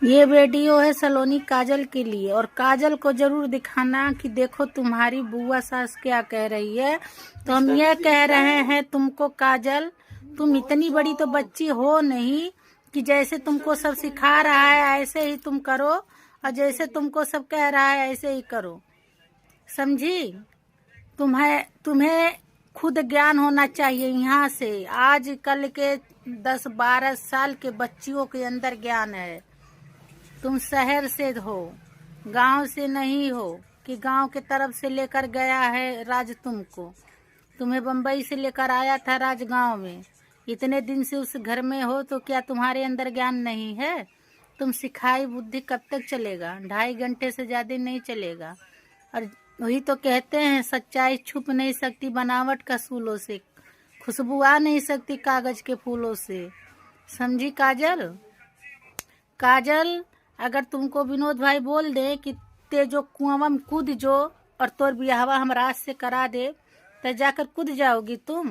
ये वीडियो है सलोनी काजल के लिए, और काजल को जरूर दिखाना कि देखो तुम्हारी बुआ सास क्या कह रही है। तो हम ये कह रहे हैं तुमको, काजल तुम इतनी बड़ी तो बच्ची हो नहीं कि जैसे तुमको सब सिखा रहा है ऐसे ही तुम करो, और जैसे तुमको सब कह रहा है ऐसे ही करो, समझी। तुम्हें तुम्हें खुद ज्ञान होना चाहिए। यहाँ से आज कल के 10-12 साल के बच्चियों के अंदर ज्ञान है। तुम शहर से हो, गांव से नहीं हो कि गांव के तरफ से लेकर गया है राज तुमको। तुम्हें बम्बई से लेकर आया था राज गांव में। इतने दिन से उस घर में हो तो क्या तुम्हारे अंदर ज्ञान नहीं है? तुम सिखाई बुद्धि कब तक चलेगा? 2.5 घंटे से ज्यादा नहीं चलेगा। और वही तो कहते हैं सच्चाई छुप नहीं सकती बनावट का सूलों से, खुशबू आ नहीं सकती कागज के फूलों से, समझी काजल। काजल, अगर तुमको विनोद भाई बोल दे कि ते जो कुआं में कूद जो और तोर बियाहवा हम राज से करा दे, तो जाकर कूद जाओगी तुम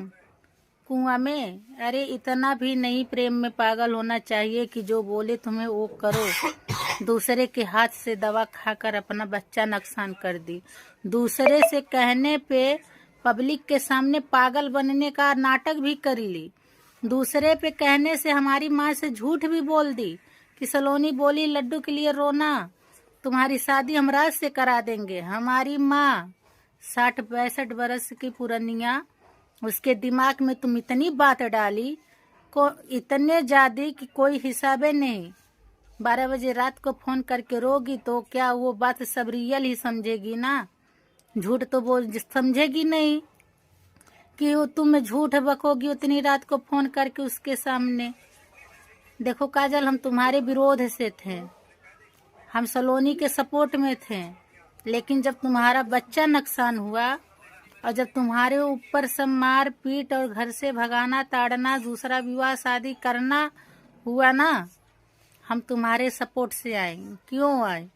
कुआं में? अरे इतना भी नहीं प्रेम में पागल होना चाहिए कि जो बोले तुम्हें वो करो। दूसरे के हाथ से दवा खाकर अपना बच्चा नुकसान कर दी। दूसरे से कहने पे पब्लिक के सामने पागल बनने का नाटक भी कर ली। दूसरे पे कहने से हमारी माँ से झूठ भी बोल दी कि सलोनी बोली लड्डू के लिए रोना, तुम्हारी शादी हम राज से करा देंगे। हमारी माँ 60-62 बरस की पुरानिया, उसके दिमाग में तुम इतनी बात डाली को इतने ज्यादा कि कोई हिसाबे नहीं। 12 बजे रात को फोन करके रोगी तो क्या वो बात सब रियल ही समझेगी ना? झूठ तो वो समझेगी नहीं कि वो तुम झूठ बकोगी उतनी रात को फोन करके उसके सामने। देखो काजल, हम तुम्हारे विरोध से थे, हम सलोनी के सपोर्ट में थे, लेकिन जब तुम्हारा बच्चा नुकसान हुआ और जब तुम्हारे ऊपर सब मार पीट और घर से भगाना ताड़ना दूसरा विवाह शादी करना हुआ ना, हम तुम्हारे सपोर्ट से आए। क्यों आए?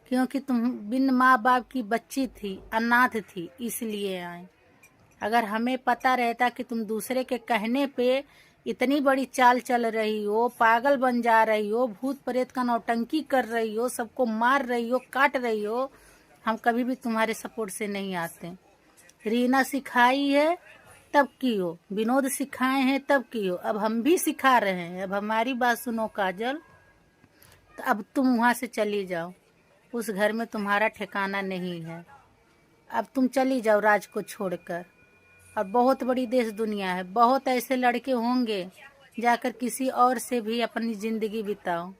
क्योंकि तुम बिन माँ बाप की बच्ची थी, अनाथ थी, इसलिए आए। अगर हमें पता रहता कि तुम दूसरे के कहने पे इतनी बड़ी चाल चल रही हो, पागल बन जा रही हो, भूत प्रेत का नौटंकी कर रही हो, सबको मार रही हो, काट रही हो, हम कभी भी तुम्हारे सपोर्ट से नहीं आते। रीना सिखाई है तब की हो, विनोद सिखाए हैं तब की हो, अब हम भी सिखा रहे हैं। अब हमारी बात सुनो काजल, तो अब तुम वहाँ से चली जाओ, उस घर में तुम्हारा ठिकाना नहीं है। अब तुम चली जाओ राज को छोड़कर। और बहुत बड़ी देश दुनिया है, बहुत ऐसे लड़के होंगे, जाकर किसी और से भी अपनी जिंदगी बिताओ।